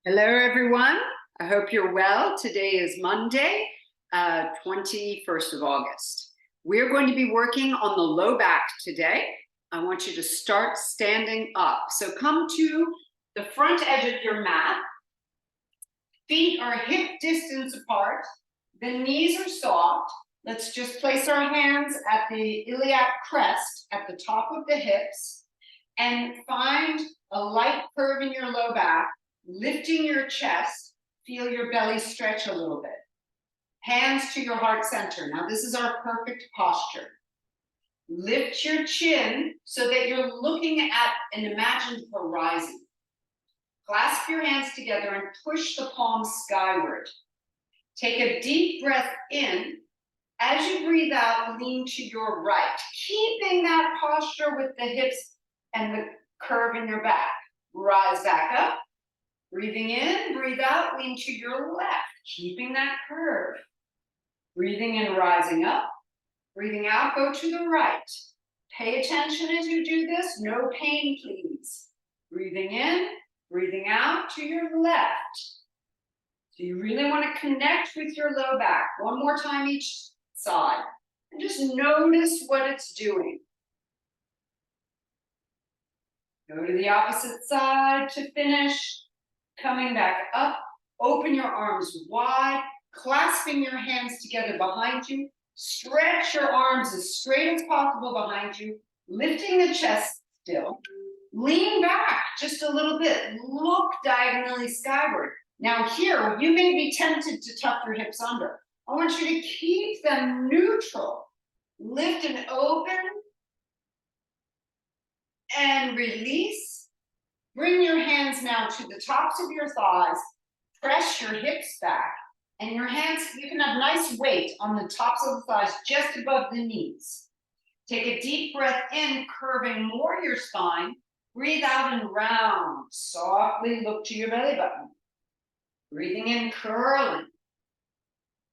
Hello, everyone. I hope you're well. Today is Monday, 21st of August. We're going to be working on the low back today. I want you to start standing up. So come to the front edge of your mat. Feet are hip distance apart. The knees are soft. Let's just place our hands at the iliac crest at the top of the hips and find a light curve in your low back. Lifting your chest, feel your belly stretch a little bit. Hands to your heart center. Now this is our perfect posture. Lift your chin so that you're looking at an imagined horizon. Clasp your hands together and push the palms skyward. Take a deep breath in. As you breathe out, lean to your right, keeping that posture with the hips and the curve in your back. Rise back up. Breathing in, breathe out, lean to your left, keeping that curve. Breathing in, rising up. Breathing out, go to the right. Pay attention as you do this. No pain, please. Breathing in, breathing out to your left. So you really want to connect with your low back. One more time each side. And just notice what it's doing. Go to the opposite side to finish. Coming back up, open your arms wide, clasping your hands together behind you. Stretch your arms as straight as possible behind you, lifting the chest still. Lean back just a little bit. Look diagonally skyward. Now here, you may be tempted to tuck your hips under. I want you to keep them neutral. Lift and open. And release. Bring your hands now to the tops of your thighs. Press your hips back. And your hands, you can have nice weight on the tops of the thighs, just above the knees. Take a deep breath in, curving more your spine. Breathe out and round. Softly look to your belly button. Breathing in, curling.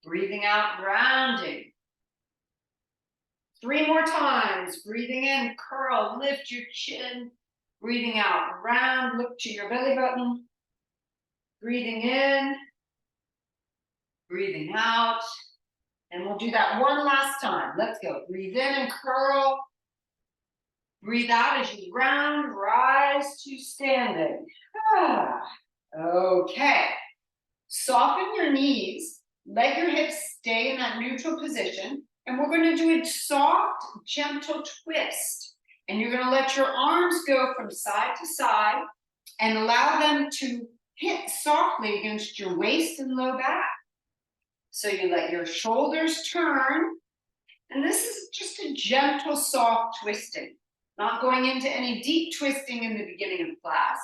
Breathing out, rounding. 3 more times. Breathing in, curl, lift your chin. Breathing out, round, look to your belly button. Breathing in, breathing out. And we'll do that one last time. Let's go. Breathe in and curl. Breathe out as you round, rise to standing. Okay. Soften your knees. Let your hips stay in that neutral position. And we're going to do a soft, gentle twist. And you're going to let your arms go from side to side and allow them to hit softly against your waist and low back. So you let your shoulders turn. And this is just a gentle, soft twisting. Not going into any deep twisting in the beginning of class.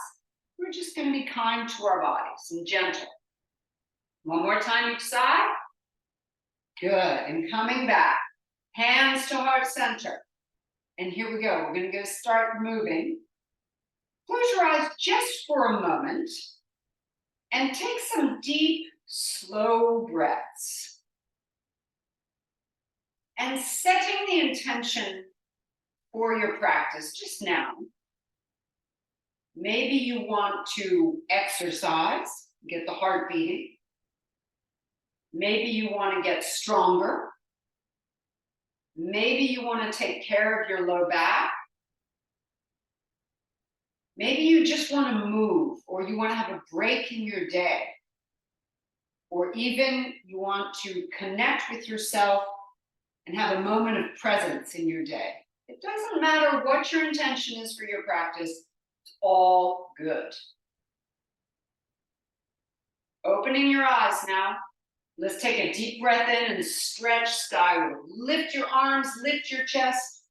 We're just going to be kind to our bodies and gentle. One more time each side. Good. And coming back. Hands to heart center. And here we go. We're going to go start moving. Close your eyes just for a moment and take some deep, slow breaths. And setting the intention for your practice just now. Maybe you want to exercise, get the heart beating. Maybe you want to get stronger. Maybe you want to take care of your low back. Maybe you just want to move, or you want to have a break in your day. Or even you want to connect with yourself and have a moment of presence in your day. It doesn't matter what your intention is for your practice, it's all good. Opening your eyes now. Let's take a deep breath in and stretch skyward. Lift your arms, lift your chest.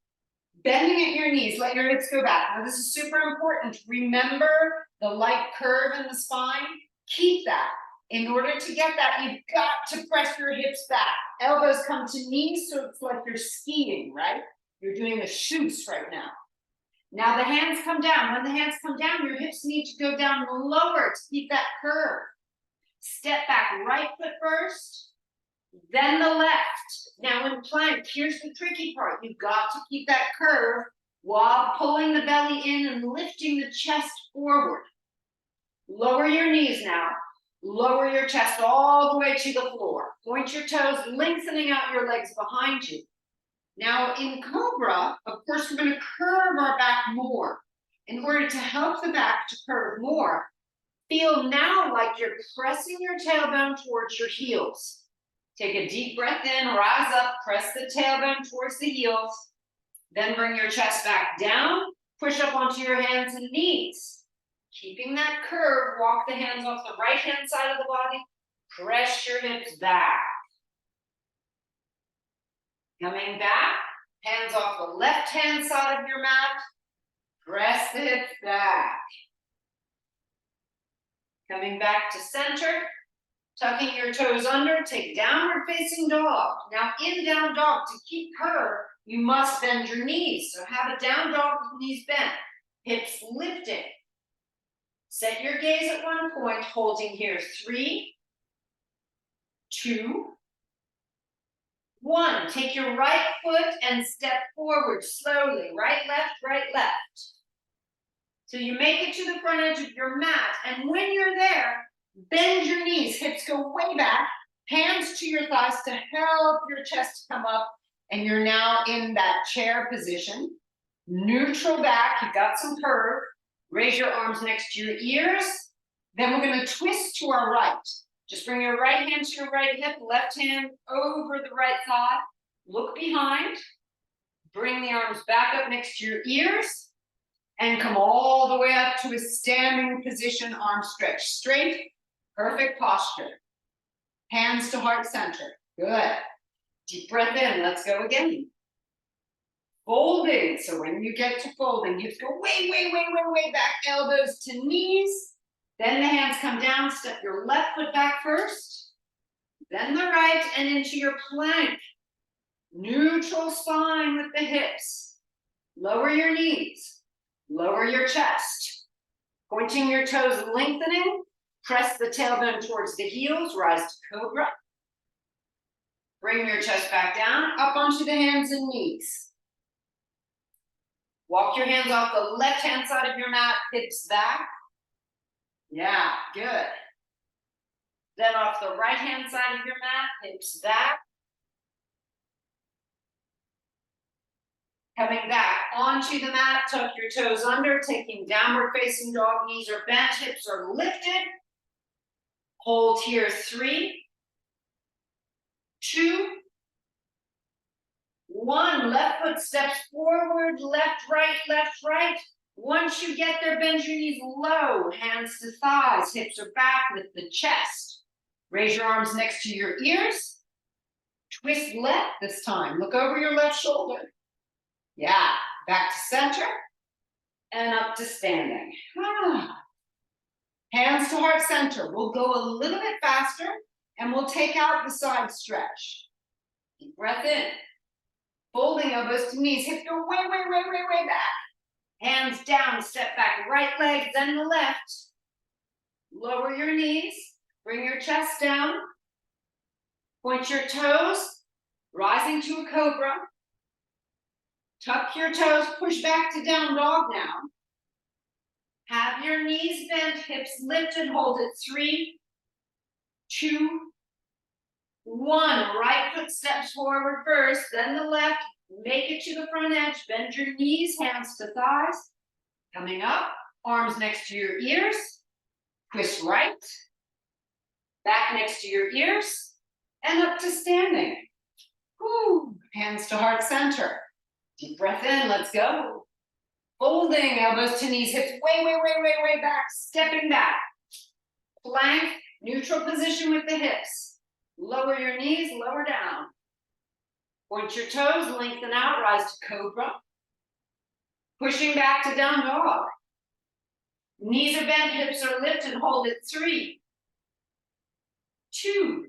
Bending at your knees, let your hips go back. Now this is super important. Remember the light curve in the spine. Keep that. In order to get that, you've got to press your hips back. Elbows come to knees, so it's like you're skiing, right? You're doing a shoots right now. Now the hands come down. When the hands come down, your hips need to go down lower to keep that curve. Step back, right foot first, then the left. Now in plank, here's the tricky part. You've got to keep that curve while pulling the belly in and lifting the chest forward. Lower your knees now. Lower your chest all the way to the floor. Point your toes, lengthening out your legs behind you. Now in Cobra, of course, we're going to curve our back more. In order to help the back to curve more, feel now like you're pressing your tailbone towards your heels. Take a deep breath in, rise up, press the tailbone towards the heels. Then bring your chest back down, push up onto your hands and knees. Keeping that curve, walk the hands off the right-hand side of the body, press your hips back. Coming back, hands off the left-hand side of your mat, press the hips back. Coming back to center, tucking your toes under, take downward facing dog. Now in down dog, to keep curve, you must bend your knees. So have a down dog with knees bent, hips lifting. Set your gaze at one point, holding here 3, 2, 1. Take your right foot and step forward slowly. Right, left. So you make it to the front edge of your mat. And when you're there, bend your knees. Hips go way back. Hands to your thighs to help your chest come up. And you're now in that chair position. Neutral back. You've got some curve. Raise your arms next to your ears. Then we're going to twist to our right. Just bring your right hand to your right hip, left hand over the right thigh. Look behind. Bring the arms back up next to your ears. And come all the way up to a standing position, arms stretched straight. Perfect posture. Hands to heart center. Good. Deep breath in. Let's go again. Folding. So when you get to folding, hips go way back. Elbows to knees. Then the hands come down. Step your left foot back first. Then the right and into your plank. Neutral spine with the hips. Lower your knees. Lower your chest. Pointing your toes, lengthening. Press the tailbone towards the heels. Rise to cobra. Bring your chest back down. Up onto the hands and knees. Walk your hands off the left-hand side of your mat. Hips back. Yeah, good. Then off the right-hand side of your mat. Hips back. Coming back onto the mat, tuck your toes under, taking downward facing dog, knees are bent, hips are lifted. Hold here 3, 2, 1. Left foot steps forward, left, right. Once you get there, bend your knees low, hands to thighs, hips are back with the chest. Raise your arms next to your ears. Twist left this time. Look over your left shoulder. Yeah, back to center and up to standing. Hands to heart center. We'll go a little bit faster and we'll take out the side stretch. Deep breath in. Folding elbows to knees. Hips go way back. Hands down, step back. Right leg, then the left. Lower your knees. Bring your chest down. Point your toes, rising to a cobra. Tuck your toes, push back to down dog now. Have your knees bent, hips lifted, hold it 3, 2, 1. Right foot steps forward first, then the left. Make it to the front edge, bend your knees, hands to thighs. Coming up, arms next to your ears. Twist right. Back next to your ears. And up to standing. Woo. Hands to heart center. Deep breath in, let's go. Folding, elbows to knees, hips way back, stepping back. Plank, neutral position with the hips. Lower your knees, lower down. Point your toes, lengthen out, rise to cobra. Pushing back to down dog. Knees are bent, hips are lifted, hold it 3, 2,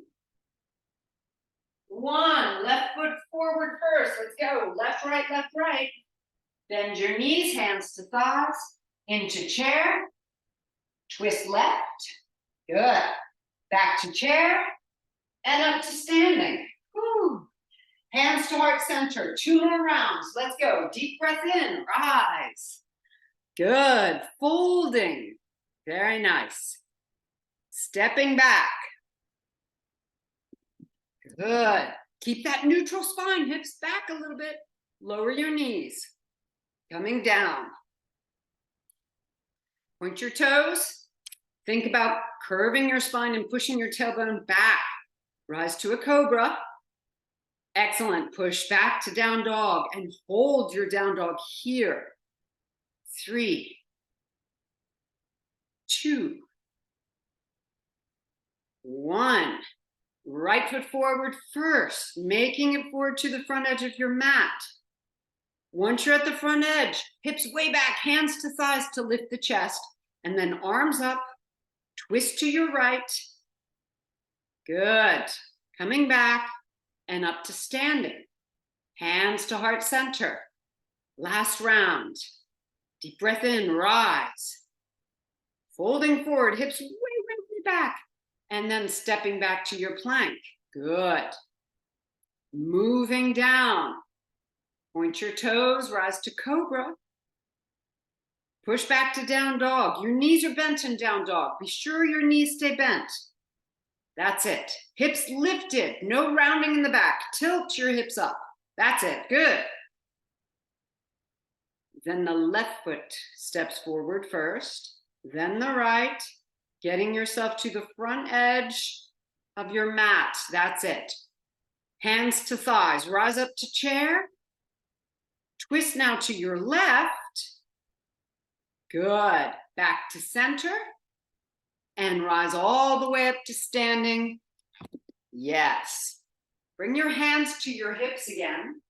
1. Left foot forward first. Let's go. Left, right. Bend your knees, hands to thighs. Into chair. Twist left. Good. Back to chair. And up to standing. Woo. Hands to heart center. 2 more rounds. Let's go. Deep breath in. Rise. Good. Folding. Very nice. Stepping back. Good. Keep that neutral spine, hips back a little bit. Lower your knees. Coming down. Point your toes. Think about curving your spine and pushing your tailbone back. Rise to a cobra. Excellent. Push back to down dog and hold your down dog here. 3, 2, 1. Right foot forward first, making it forward to the front edge of your mat. Once you're at the front edge, hips way back, hands to thighs to lift the chest, and then arms up, twist to your right. Good. Coming back and up to standing. Hands to heart center. Last round. Deep breath in, rise. Folding forward, hips way, way, way back. And then stepping back to your plank. Good. Moving down. Point your toes, rise to cobra. Push back to down dog. Your knees are bent in down dog. Be sure your knees stay bent. That's it. Hips lifted. No rounding in the back. Tilt your hips up. That's it. Good. Then the left foot steps forward first. Then the right. Getting yourself to the front edge of your mat. That's it. Hands to thighs. Rise up to chair. Twist now to your left. Good. Back to center. And rise all the way up to standing. Yes. Bring your hands to your hips again.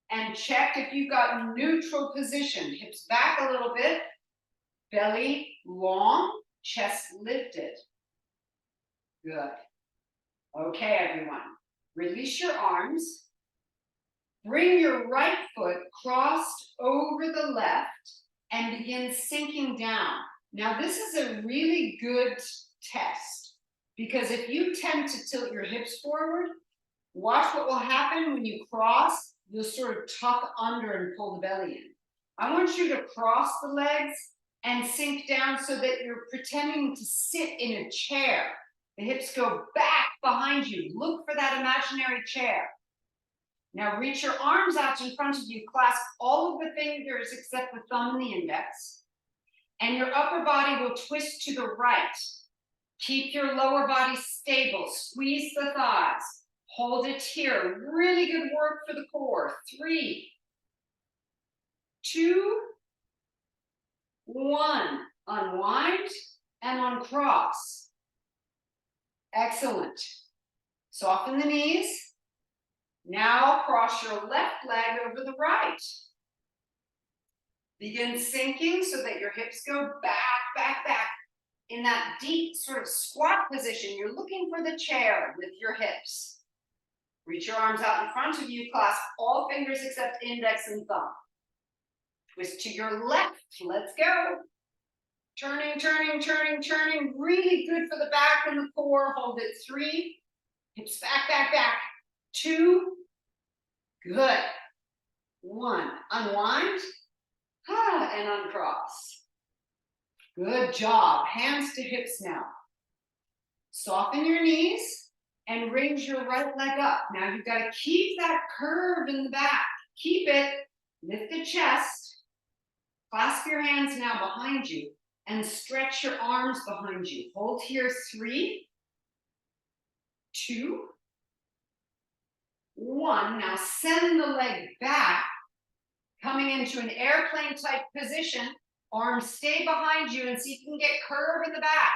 And check if you've got neutral position. Hips back a little bit. Belly long. Chest lifted. Good. Okay, everyone. Release your arms. Bring your right foot crossed over the left and begin sinking down. Now, this is a really good test because if you tend to tilt your hips forward, watch what will happen when you cross. You'll sort of tuck under and pull the belly in. I want you to cross the legs and sink down so that you're pretending to sit in a chair. The hips go back behind you. Look for that imaginary chair. Now reach your arms out in front of you. Clasp all of the fingers except the thumb and the index. And your upper body will twist to the right. Keep your lower body stable. Squeeze the thighs. Hold it here. Really good work for the core. 3, 2, 1. Unwind and uncross. Excellent. Soften the knees. Now cross your left leg over the right. Begin sinking so that your hips go back, back, back. In that deep sort of squat position, you're looking for the chair with your hips. Reach your arms out in front of you. Clasp all fingers except index and thumb. Twist to your left. Let's go. Turning, turning, turning, turning. Really good for the back and the core. Hold it. 3. Hips back, back, back. 2. Good. 1. Unwind. And uncross. Good job. Hands to hips now. Soften your knees and raise your right leg up. Now you've got to keep that curve in the back. Keep it. Lift the chest. Clasp your hands now behind you and stretch your arms behind you. Hold here. 3, 2, 1. Now send the leg back, coming into an airplane type position. Arms stay behind you and see if you can get curve in the back.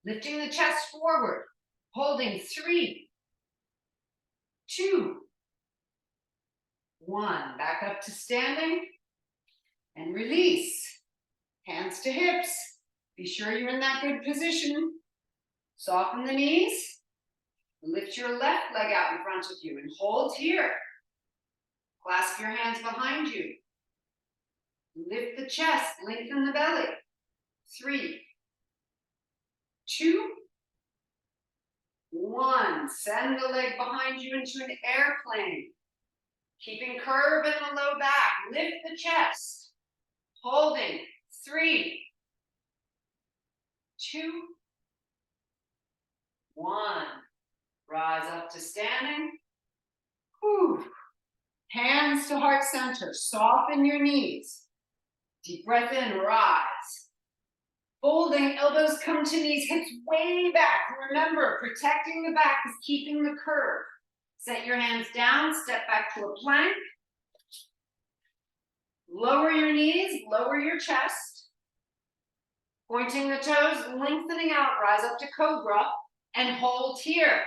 Lifting the chest forward. Holding. 3, 2, 1. Back up to standing and release. Hands to hips. Be sure you're in that good position. Soften the knees. Lift your left leg out in front of you and hold here. Clasp your hands behind you. Lift the chest, lengthen the belly. 3, 2, 1. Send the leg behind you into an airplane. Keeping curve in the low back. Lift the chest. Holding. 3, 2, 1. Rise up to standing. Whew. Hands to heart center. Soften your knees. Deep breath in, rise. Folding, elbows come to knees, hips way back. Remember, protecting the back is keeping the curve. Set your hands down, step back to a plank. Lower your knees, lower your chest. Pointing the toes, lengthening out, rise up to cobra, and hold here.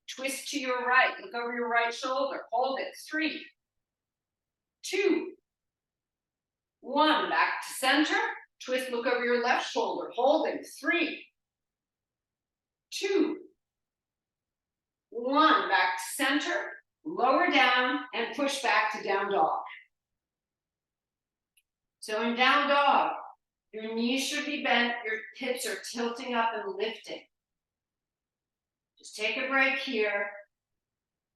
Twist to your right, look over your right shoulder, hold it. 3, 2, 1, back to center. Twist, look over your left shoulder, holding. 3, 2, 1, back to center, lower down, and push back to down dog. So in down dog, your knees should be bent, your hips are tilting up and lifting. Just take a break here.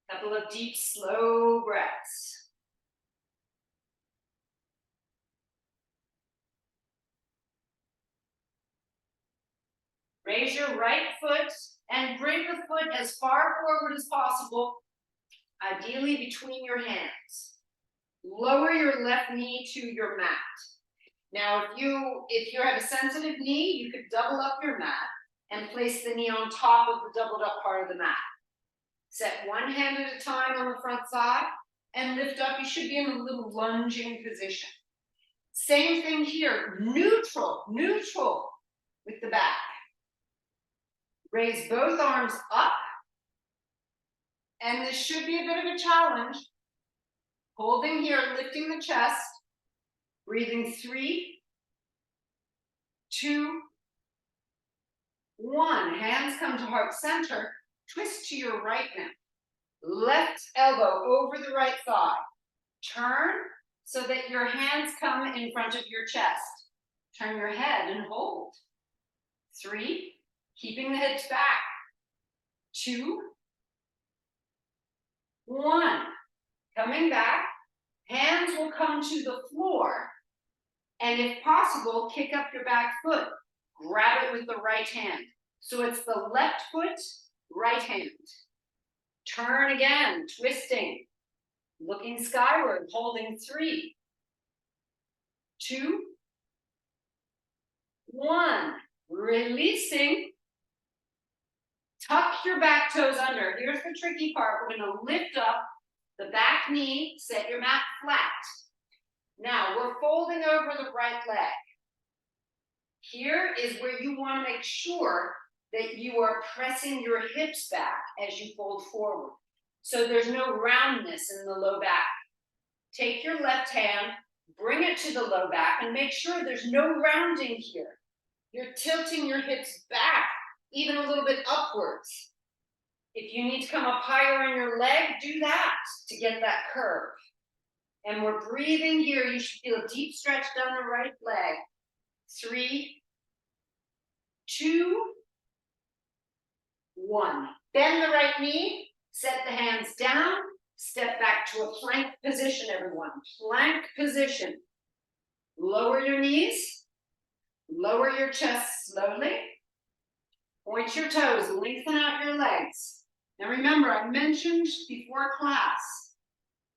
A couple of deep, slow breaths. Raise your right foot and bring the foot as far forward as possible, ideally between your hands. Lower your left knee to your mat. Now, if you have a sensitive knee, you could double up your mat and place the knee on top of the doubled up part of the mat. Set one hand at a time on the front side and lift up. You should be in a little lunging position. Same thing here, neutral with the back. Raise both arms up. And this should be a bit of a challenge. Holding here, lifting the chest. Breathing 3, 2, 1. Hands come to heart center. Twist to your right now. Left elbow over the right thigh. Turn so that your hands come in front of your chest. Turn your head and hold. 3, keeping the hips back. 2, 1. Coming back. Hands will come to the floor. And if possible, kick up your back foot. Grab it with the right hand. So it's the left foot, right hand. Turn again, twisting. Looking skyward, holding 3, 2, 1. Releasing. Tuck your back toes under. Here's the tricky part. We're going to lift up the back knee, set your mat flat. Now, we're folding over the right leg. Here is where you want to make sure that you are pressing your hips back as you fold forward. So there's no roundness in the low back. Take your left hand, bring it to the low back, and make sure there's no rounding here. You're tilting your hips back, even a little bit upwards. If you need to come up higher in your leg, do that to get that curve. And we're breathing here. You should feel a deep stretch down the right leg. 3, 2, 1. Bend the right knee. Set the hands down. Step back to a plank position, everyone. Plank position. Lower your knees. Lower your chest slowly. Point your toes. Lengthen out your legs. Now remember, I mentioned before class,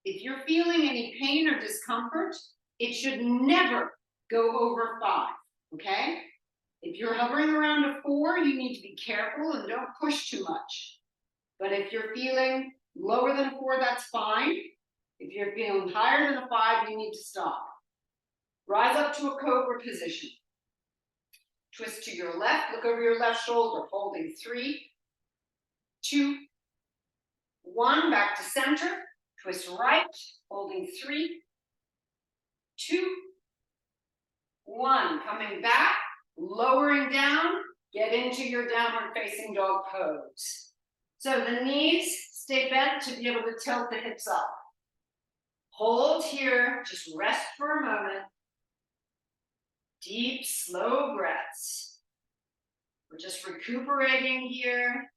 if you're feeling any pain or discomfort, it should never go over 5, okay? If you're hovering around a 4, you need to be careful and don't push too much. But if you're feeling lower than a 4, that's fine. If you're feeling higher than a 5, you need to stop. Rise up to a cobra position. Twist to your left, look over your left shoulder, holding 3, 2, 1, back to center. Twist right, holding 3, 2, 1. Coming back, lowering down, get into your downward facing dog pose. So the knees stay bent to be able to tilt the hips up. Hold here, just rest for a moment. Deep, slow breaths. We're just recuperating here.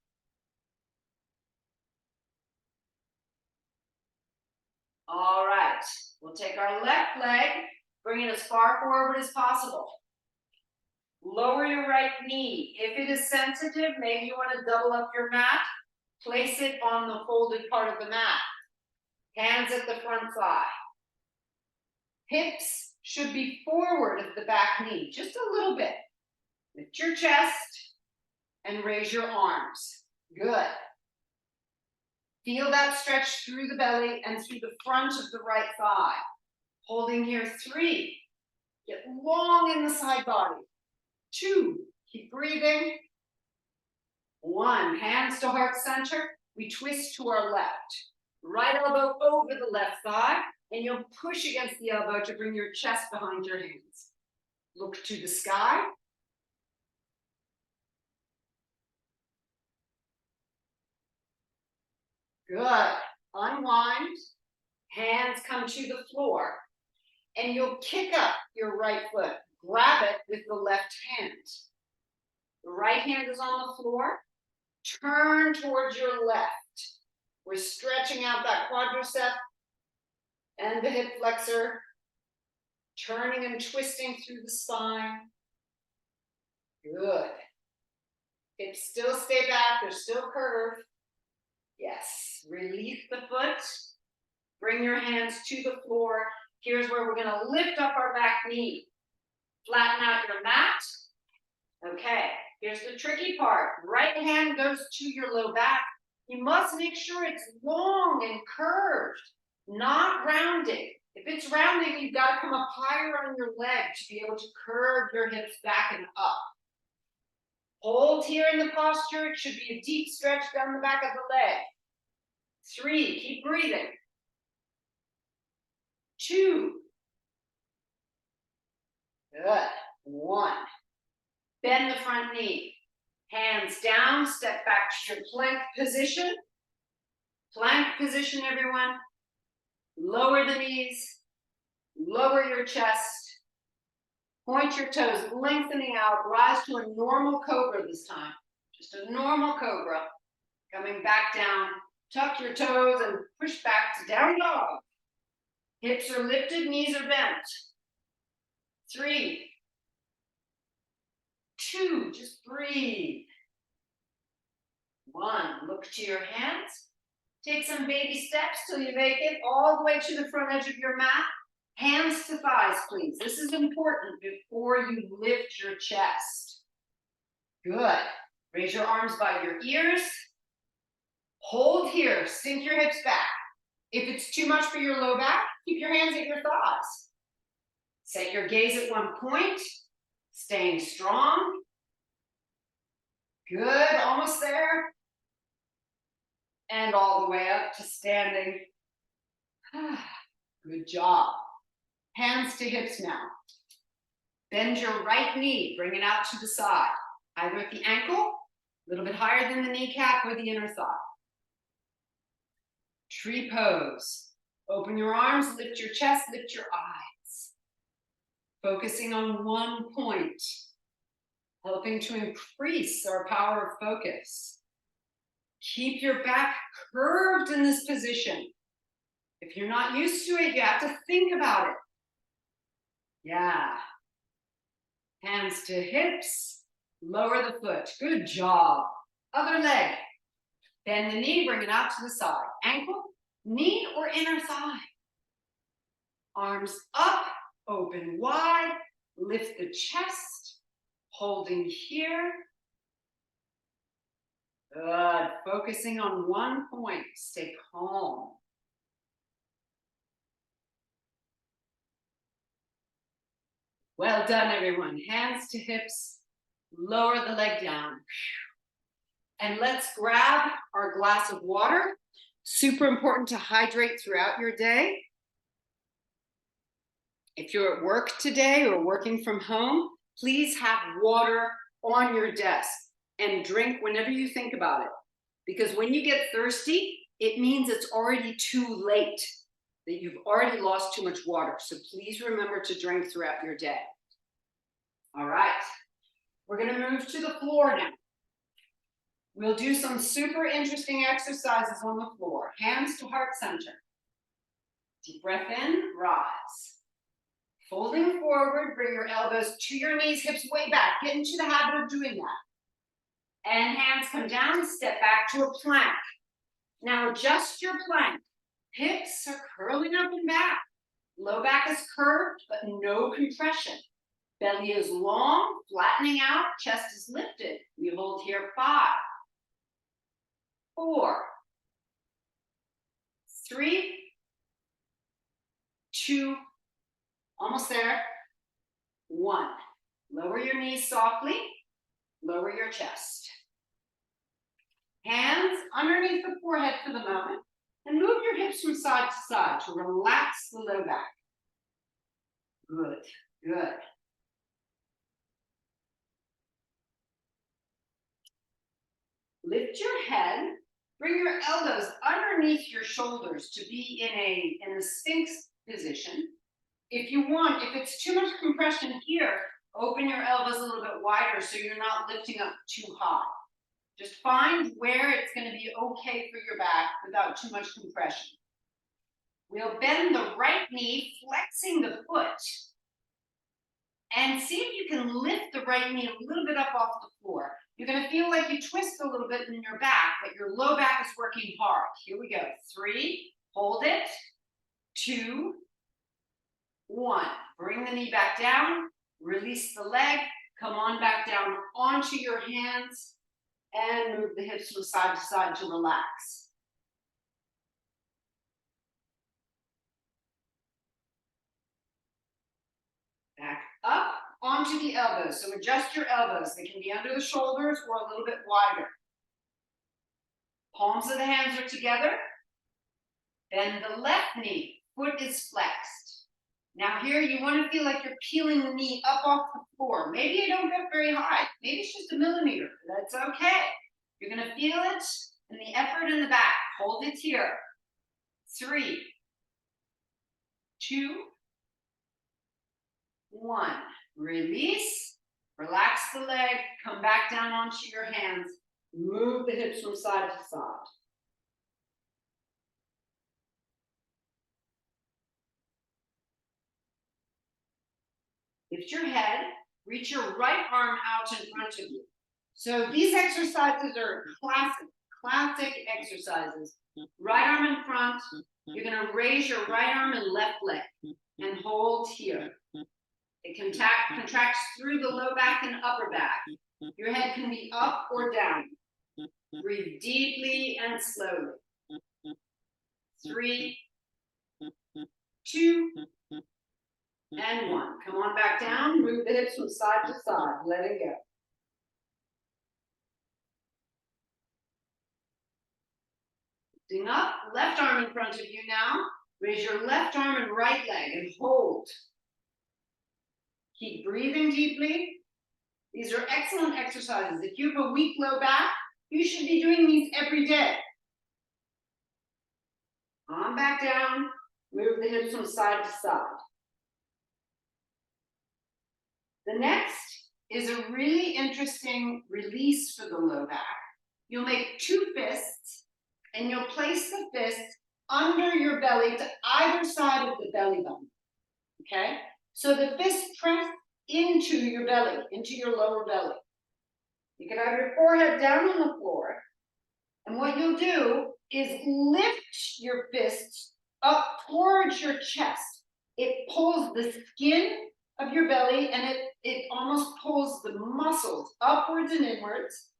All right, we'll take our left leg, bring it as far forward as possible. Lower your right knee. If it is sensitive, maybe you want to double up your mat. Place it on the folded part of the mat. Hands at the front thigh. Hips should be forward of the back knee, just a little bit. Lift your chest and raise your arms. Good. Feel that stretch through the belly and through the front of the right thigh. Holding here, 3. Get long in the side body. 2, keep breathing. 1, hands to heart center. We twist to our left. Right elbow over the left thigh, and you'll push against the elbow to bring your chest behind your hands. Look to the sky. Good. Unwind. Hands come to the floor, and you'll kick up your right foot. Grab it with the left hand. The right hand is on the floor. Turn towards your left. We're stretching out that quadricep and the hip flexor, turning and twisting through the spine. Good. Hips still stay back, they're still curved. Yes, release the foot. Bring your hands to the floor. Here's where we're gonna lift up our back knee. Flatten out your mat. Okay, here's the tricky part. Right hand goes to your low back. You must make sure it's long and curved, not rounding. If it's rounding, you've got to come up higher on your leg to be able to curve your hips back and up. Hold here in the posture. It should be a deep stretch down the back of the leg. 3, keep breathing. 2. Good. 1. Bend the front knee. Hands down, step back to your plank position. Plank position, everyone. Lower the knees. Lower your chest. Point your toes, lengthening out. Rise to a normal cobra this time. Just a normal cobra. Coming back down. Tuck your toes and push back to down dog. Hips are lifted, knees are bent. 3. 2, just breathe. 1, look to your hands. Take some baby steps till you make it all the way to the front edge of your mat. Hands to thighs, please. This is important before you lift your chest. Good. Raise your arms by your ears. Hold here, sink your hips back. If it's too much for your low back, keep your hands at your thighs. Set your gaze at one point, staying strong. Good, almost there. And all the way up to standing. Good job. Hands to hips now. Bend your right knee, bring it out to the side. Either at the ankle, a little bit higher than the kneecap, or the inner thigh. Tree pose. Open your arms, lift your chest, lift your eyes. Focusing on one point, helping to increase our power of focus. Keep your back curved in this position. If you're not used to it, you have to think about it. Yeah. Hands to hips, lower the foot. Good job. Other leg. Bend the knee, bring it out to the side. Ankle, knee, or inner thigh. Arms up, open wide. Lift the chest, holding here. Good. Focusing on one point. Stay calm. Well done, everyone. Hands to hips. Lower the leg down. And let's grab our glass of water. Super important to hydrate throughout your day. If you're at work today or working from home, please have water on your desk and drink whenever you think about it. Because when you get thirsty, it means it's already too late, that you've already lost too much water. So please remember to drink throughout your day. All right, we're gonna move to the floor now. We'll do some super interesting exercises on the floor. Hands to heart center. Deep breath in, rise. Folding forward, bring your elbows to your knees, hips way back. Get into the habit of doing that. And hands come down, step back to a plank. Now adjust your plank. Hips are curling up and back. Low back is curved, but no compression. Belly is long, flattening out, chest is lifted. We hold here 5, 4, 3, 2, almost there, 1. Lower your knees softly, lower your chest. Hands underneath the forehead for the moment, and move your hips from side to side to relax the low back. Good, good. Lift your head, bring your elbows underneath your shoulders to be in a sphinx position. If you want, if it's too much compression here, open your elbows a little bit wider so you're not lifting up too high. Just find where it's going to be okay for your back without too much compression. We'll bend the right knee, flexing the foot, and see if you can lift the right knee a little bit up off the floor. You're going to feel like you twist a little bit in your back, but your low back is working hard. Here we go. 3, hold it. 2, 1. Bring the knee back down, release the leg, come on back down onto your hands, and move the hips from side to side to relax. Back up onto the elbows. So adjust your elbows. They can be under the shoulders or a little bit wider. Palms of the hands are together. Bend the left knee. Foot is flexed. Now here you want to feel like you're peeling the knee up off the floor. Maybe you don't get very high. Maybe it's just a millimeter. That's okay. You're going to feel it in the effort in the back. Hold it here. 3, 2, 1. Release. Relax the leg. Come back down onto your hands. Move the hips from side to side. Lift your head. Reach your right arm out in front of you. So these exercises are classic exercises. Right arm in front. You're going to raise your right arm and left leg and hold here. It contracts through the low back and upper back. Your head can be up or down. Breathe deeply and slowly. 3, 2, and 1. Come on back down. Move the hips from side to side. Let it go. Lifting up, left arm in front of you now. Raise your left arm and right leg and hold. Keep breathing deeply. These are excellent exercises. If you have a weak low back, you should be doing these every day. On back down. Move the hips from side to side. The next is a really interesting release for the low back. You'll make 2 fists, and you'll place the fists under your belly to either side of the belly button. Okay? So the fists press into your belly, into your lower belly. You can have your forehead down on the floor, and what you'll do is lift your fists up towards your chest. It pulls the skin of your belly, and it almost pulls the muscles upwards and inwards.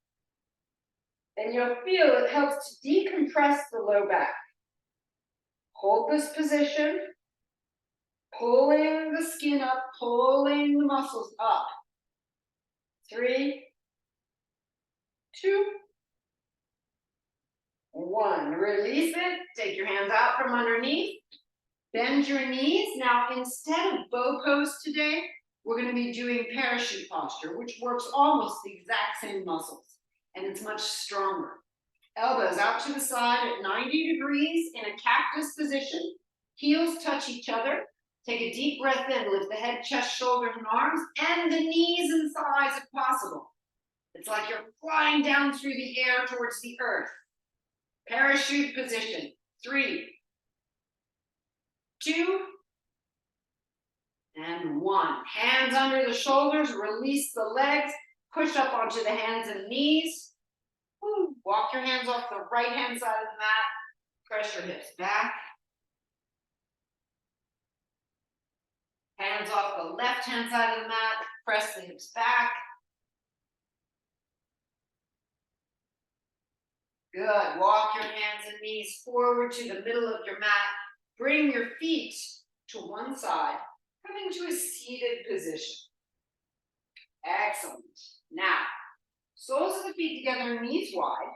And you'll feel it helps to decompress the low back. Hold this position, pulling the skin up, pulling the muscles up. 3, 2, 1. Release it. Take your hands out from underneath. Bend your knees. Now, instead of bow pose today, we're going to be doing parachute posture, which works almost the exact same muscles, and it's much stronger. Elbows out to the side at 90 degrees in a cactus position. Heels touch each other. Take a deep breath in. Lift the head, chest, shoulders, and arms, and the knees and thighs if possible. It's like you're flying down through the air towards the earth. Parachute position. 3, 2, And 1. Hands under the shoulders, release the legs, push up onto the hands and knees. Woo. Walk your hands off the right hand side of the mat, press your hips back. Hands off the left hand side of the mat, press the hips back. Good. Walk your hands and knees forward to the middle of your mat. Bring your feet to one side, coming to a seated position. Excellent. Now, soles of the feet together, knees wide.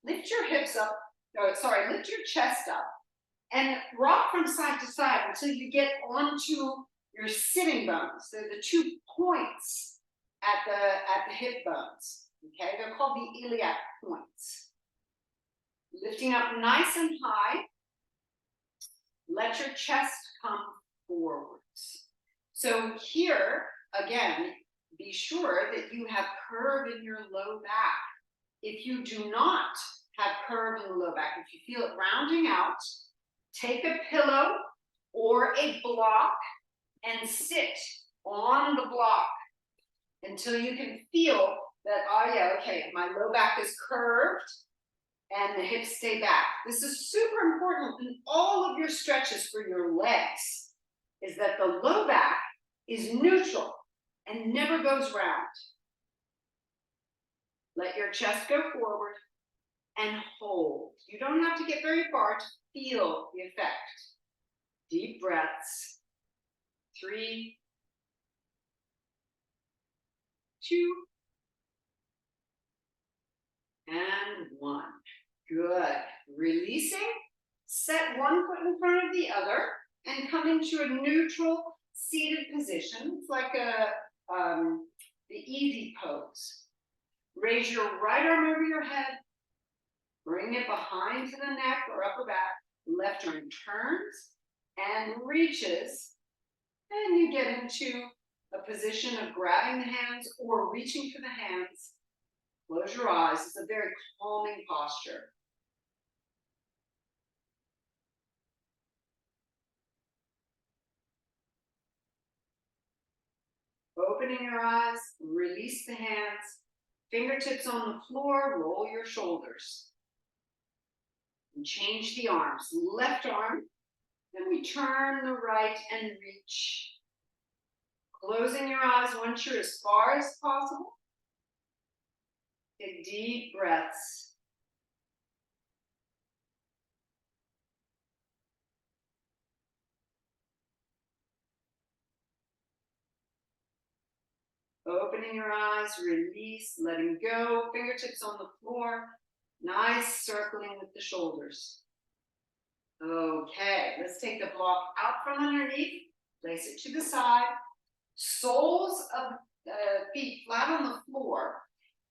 Lift your hips up, lift your chest up and rock from side to side until you get onto your sitting bones. They're the 2 points at the hip bones. Okay, they're called the iliac points. Lifting up nice and high. Let your chest come forwards. So here, again, be sure that you have curve in your low back. If you do not have curve in the low back, if you feel it rounding out, take a pillow or a block and sit on the block until you can feel that, oh yeah, okay, my low back is curved and the hips stay back. This is super important in all of your stretches for your legs, is that the low back is neutral and never goes round. Let your chest go forward and hold. You don't have to get very far to feel the effect. Deep breaths. 3, 2, and 1. Good. Releasing. Set one foot in front of the other and come into a neutral seated position. It's like the easy pose. Raise your right arm over your head. Bring it behind to the neck or upper back. Left arm turns and reaches. And you get into a position of grabbing the hands or reaching for the hands. Close your eyes. It's a very calming posture. Opening your eyes, release the hands, fingertips on the floor, roll your shoulders. And change the arms. Left arm, then we turn the right and reach. Closing your eyes once you're as far as possible. Take deep breaths. Opening your eyes, release, letting go, fingertips on the floor. Nice circling with the shoulders. Okay, let's take the block out from underneath, place it to the side. Soles of the feet flat on the floor.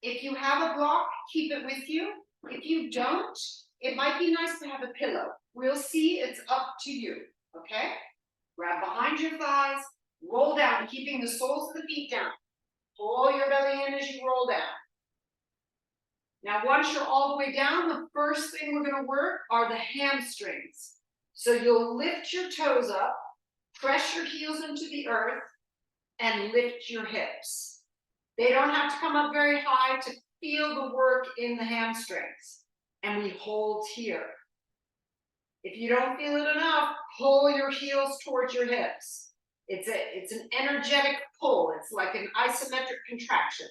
If you have a block, keep it with you. If you don't, it might be nice to have a pillow. We'll see, it's up to you, okay? Grab behind your thighs, roll down, keeping the soles of the feet down. Pull your belly in as you roll down. Now, once you're all the way down, the first thing we're going to work are the hamstrings. So you'll lift your toes up, press your heels into the earth, and lift your hips. They don't have to come up very high to feel the work in the hamstrings. And we hold here. If you don't feel it enough, pull your heels towards your hips. It's an energetic pull. It's like an isometric contraction.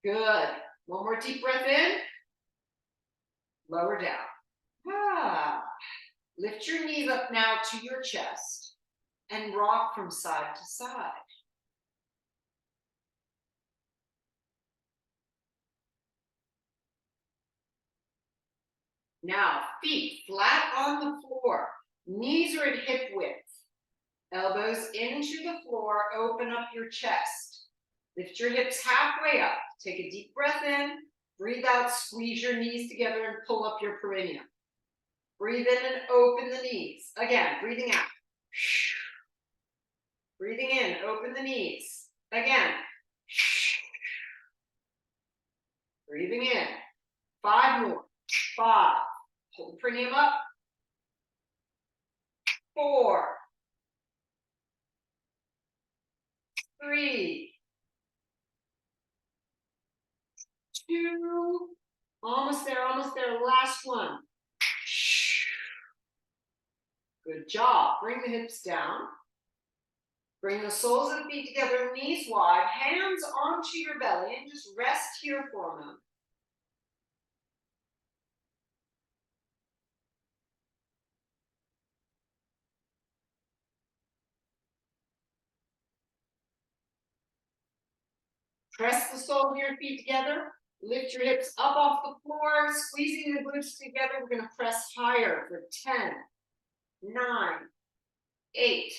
Good. One more deep breath in. Lower down. Lift your knees up now to your chest and rock from side to side. Now, feet flat on the floor. Knees are at hip width. Elbows into the floor, open up your chest. Lift your hips halfway up. Take a deep breath in, breathe out, squeeze your knees together and pull up your perineum. Breathe in and open the knees. Again, breathing out. Breathing in, open the knees. Again. Breathing in. 5 more. 5. Hold the perineum up. 4. 3, 2, almost there, last one. Good job. Bring the hips down. Bring the soles of the feet together, knees wide, hands onto your belly, and just rest here for a moment. Press the soles of your feet together. Lift your hips up off the floor, squeezing the glutes together. We're going to press higher for 10, 9, 8,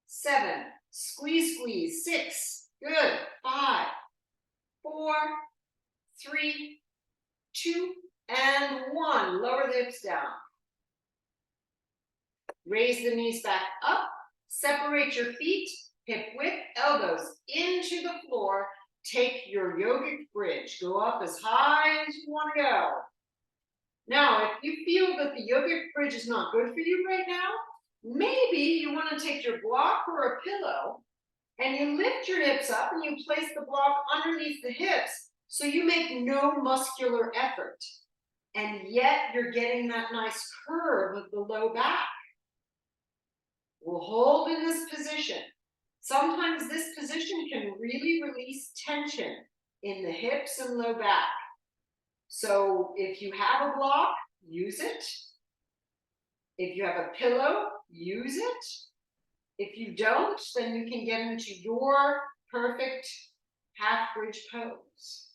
7, squeeze, squeeze, 6, good, 5, 4, 3, 2, and 1. Lower the hips down. Raise the knees back up. Separate your feet, hip width, elbows into the floor. Take your yogic bridge. Go up as high as you want to go. Now, if you feel that the yogic bridge is not good for you right now, maybe you want to take your block or a pillow and you lift your hips up and you place the block underneath the hips so you make no muscular effort. And yet you're getting that nice curve of the low back. We'll hold in this position. Sometimes this position can really release tension in the hips and low back. So if you have a block, use it. If you have a pillow, use it. If you don't, then you can get into your perfect half bridge pose.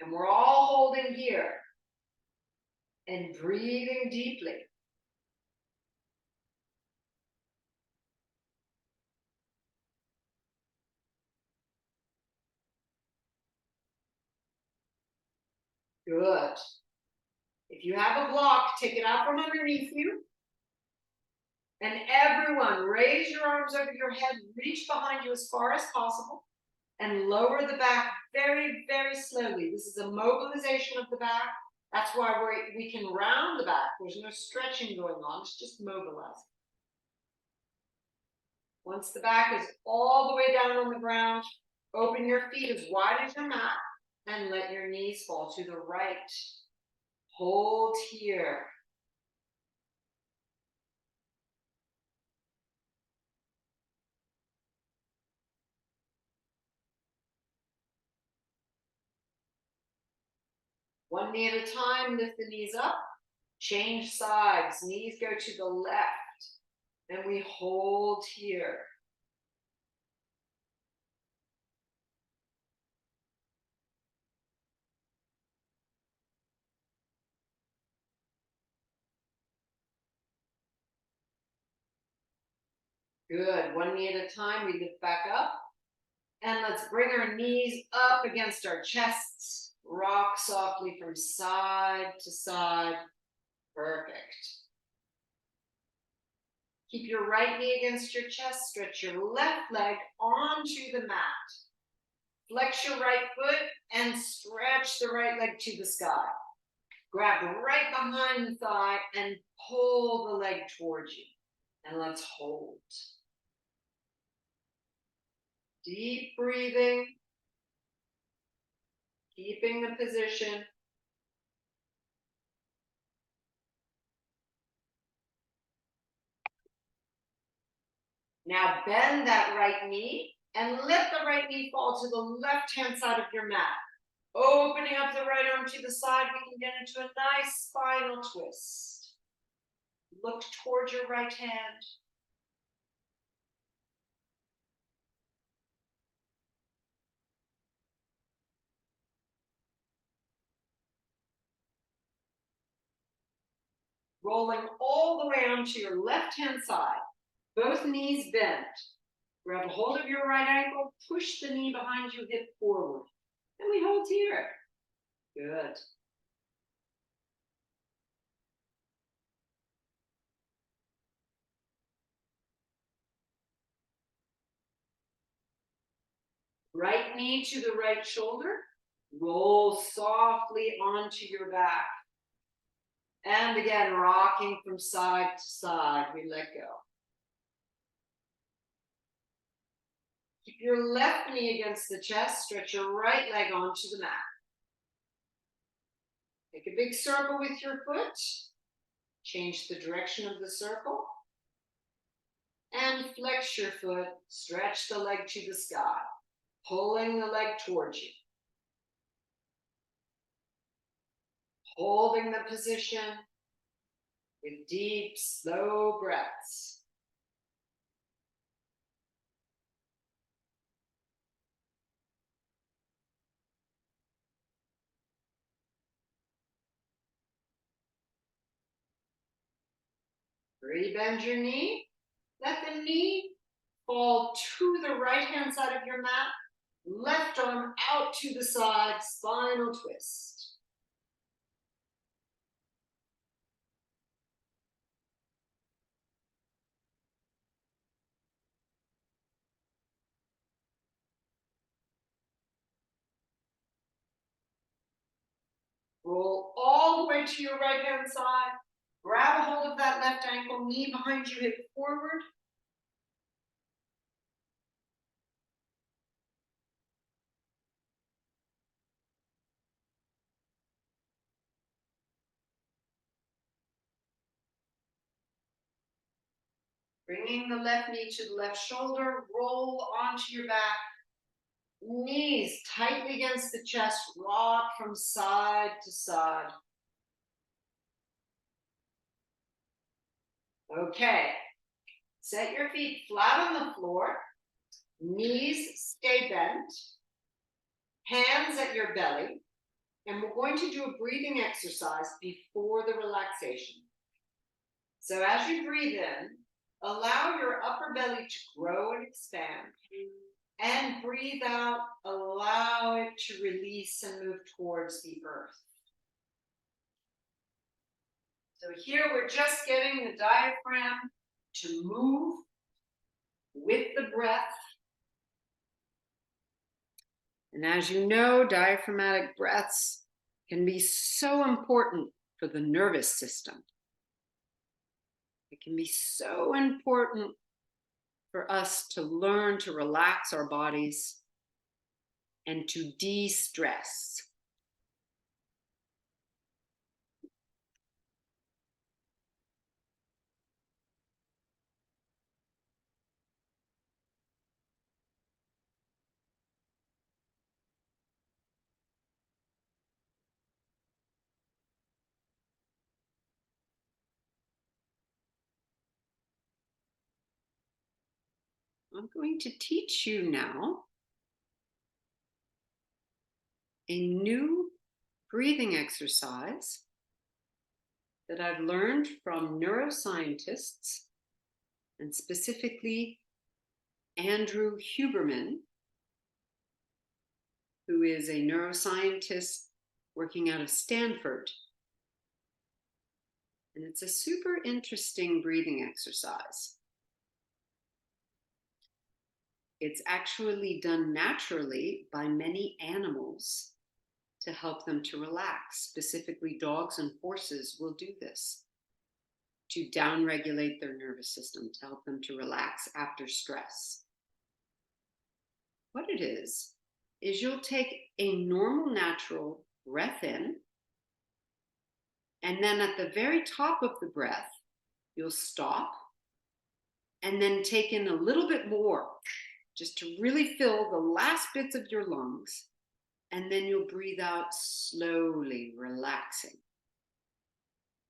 And we're all holding here and breathing deeply. Good. If you have a block, take it out from underneath you. And everyone, raise your arms over your head, reach behind you as far as possible, and lower the back very, very slowly. This is a mobilization of the back. That's why we can round the back. There's no stretching going on. It's just mobilizing. Once the back is all the way down on the ground, open your feet as wide as your mat and let your knees fall to the right. Hold here. One knee at a time, lift the knees up, change sides, knees go to the left, and we hold here. Good, one knee at a time, we lift back up, and let's bring our knees up against our chests, rock softly from side to side, perfect. Keep your right knee against your chest, stretch your left leg onto the mat. Flex your right foot and stretch the right leg to the sky. Grab right behind the thigh and pull the leg towards you. And let's hold. Deep breathing. Keeping the position. Now bend that right knee and let the right knee fall to the left-hand side of your mat. Opening up the right arm to the side, we can get into a nice spinal twist. Look towards your right hand. Rolling all the way onto your left-hand side. Both knees bent. Grab a hold of your right ankle, push the knee behind you, hip forward. And we hold here. Good. Right knee to the right shoulder. Roll softly onto your back. And again, rocking from side to side, we let go. your left knee against the chest, stretch your right leg onto the mat. Make a big circle with your foot. Change the direction of the circle. And flex your foot, stretch the leg to the sky, pulling the leg towards you. Holding the position with deep, slow breaths. Rebend your knee. Let the knee fall to the right-hand side of your mat. Left arm out to the side, spinal twist. Roll all the way to your right-hand side. Grab a hold of that left ankle, knee behind you, hip forward. Bringing the left knee to the left shoulder, roll onto your back. Knees tightly against the chest, rock from side to side. Okay, set your feet flat on the floor. Knees stay bent. Hands at your belly. And we're going to do a breathing exercise before the relaxation. So as you breathe in, allow your upper belly to grow and expand. And breathe out, allow it to release and move towards the earth. So here we're just getting the diaphragm to move with the breath. And as you know, diaphragmatic breaths can be so important for the nervous system. It can be so important for us to learn to relax our bodies and to de-stress. I'm going to teach you now a new breathing exercise that I've learned from neuroscientists, and specifically Andrew Huberman, who is a neuroscientist working out of Stanford. And it's a super interesting breathing exercise. It's actually done naturally by many animals to help them to relax. Specifically, dogs and horses will do this to downregulate their nervous system, to help them to relax after stress. What it is you'll take a normal, natural breath in, and then at the very top of the breath, you'll stop and then take in a little bit more, just to really fill the last bits of your lungs. And then you'll breathe out slowly, relaxing.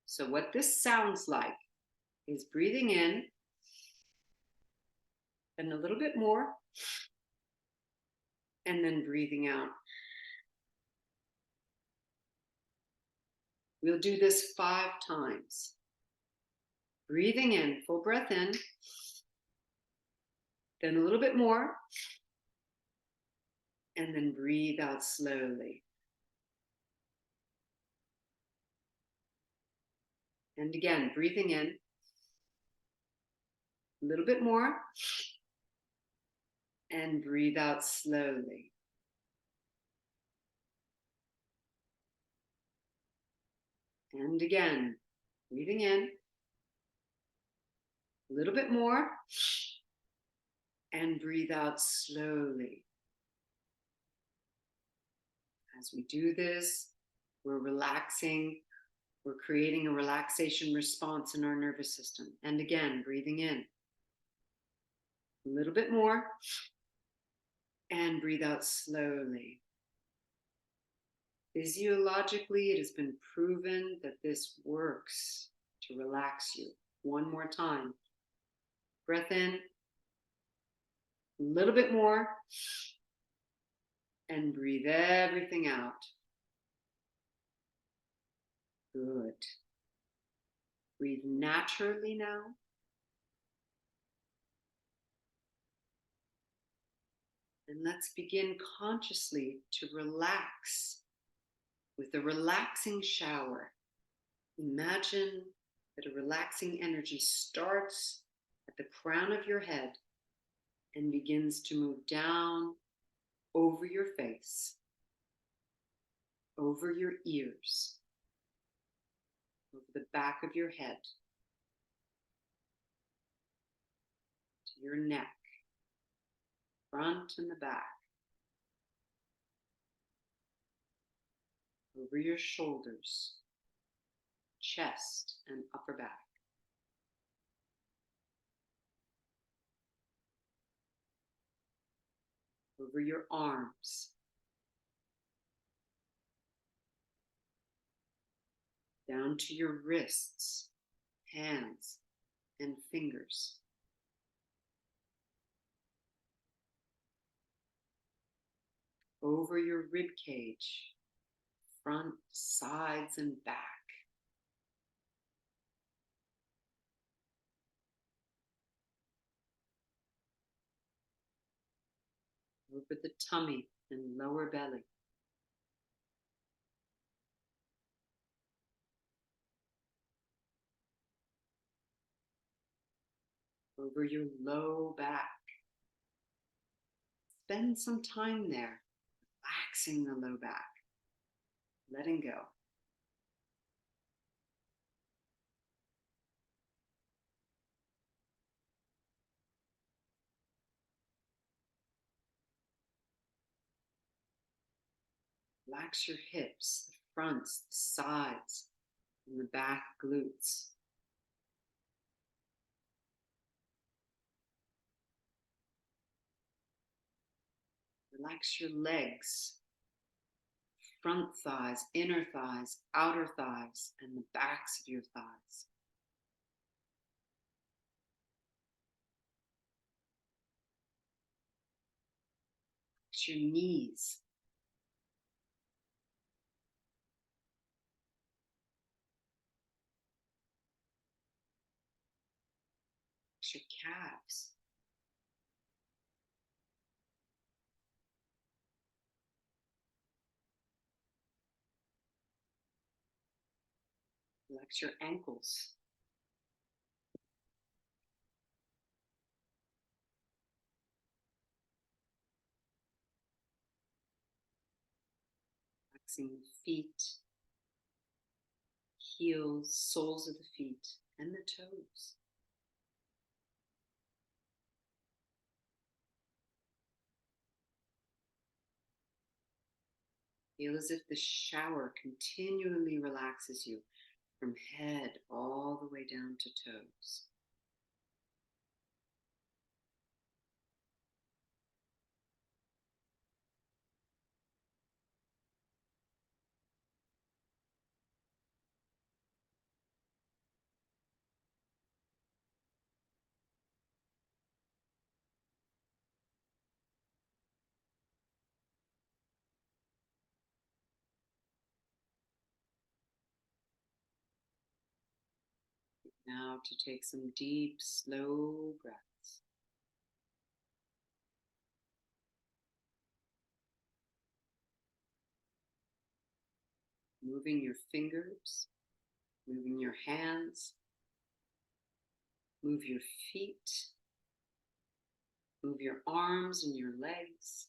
So what this sounds like is breathing in and a little bit more, and then breathing out. We'll do this 5 times. Breathing in, full breath in, then a little bit more, and then breathe out slowly. And again, breathing in, a little bit more, and breathe out slowly. And again, breathing in, a little bit more, And breathe out slowly. As we do this, we're relaxing. We're creating a relaxation response in our nervous system. And again, breathing in. A little bit more. And breathe out slowly. Physiologically, it has been proven that this works to relax you. One more time. Breath in. A little bit more. And breathe everything out. Good. Breathe naturally now. And let's begin consciously to relax with a relaxing shower. Imagine that a relaxing energy starts at the crown of your head and begins to move down over your face, over your ears, over the back of your head, to your neck, front and the back, over your shoulders, chest and upper back. Over your arms, down to your wrists, hands, and fingers. Over your rib cage, front, sides, and back. Over the tummy and lower belly. Over your low back. Spend some time there, relaxing the low back, letting go. Relax your hips, the fronts, the sides, and the back glutes. Relax your legs, front thighs, inner thighs, outer thighs, and the backs of your thighs. Relax your knees. Relax your calves. Relax your ankles. Relaxing the feet, heels, soles of the feet, and the toes. Feel as if the shower continually relaxes you from head all the way down to toes. Now to take some deep, slow breaths. Moving your fingers, moving your hands, move your feet, move your arms and your legs.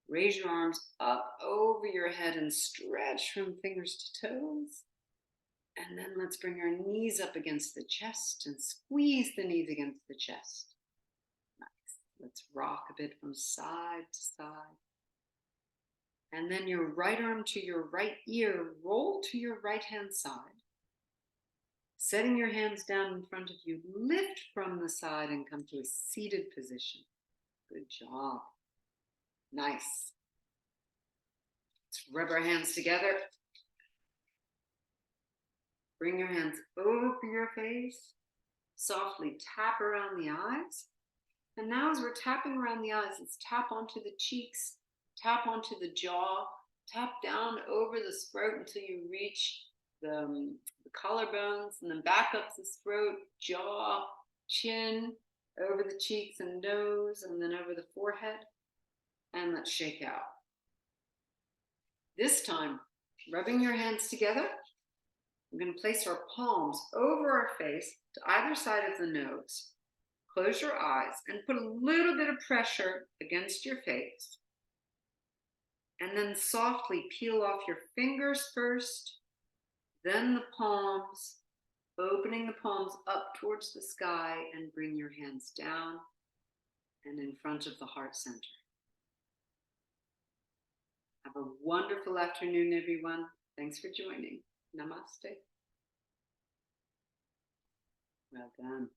Raise your arms up over your head and stretch from fingers to toes. And then let's bring our knees up against the chest and squeeze the knees against the chest. Let's rock a bit from side to side. And then your right arm to your right ear, roll to your right hand side. Setting your hands down in front of you, lift from the side and come to a seated position. Good job. Nice. Let's rub our hands together. Bring your hands over your face. Softly tap around the eyes. And now as we're tapping around the eyes, let's tap onto the cheeks, tap onto the jaw, tap down over the throat until you reach the collarbones, and then back up the throat, jaw, chin, over the cheeks and nose, and then over the forehead. And let's shake out. This time, rubbing your hands together, we're going to place our palms over our face to either side of the nose. Close your eyes and put a little bit of pressure against your face. And then softly peel off your fingers first, then the palms, opening the palms up towards the sky, and bring your hands down and in front of the heart center. Have a wonderful afternoon, everyone. Thanks for joining. Namaste. Well done.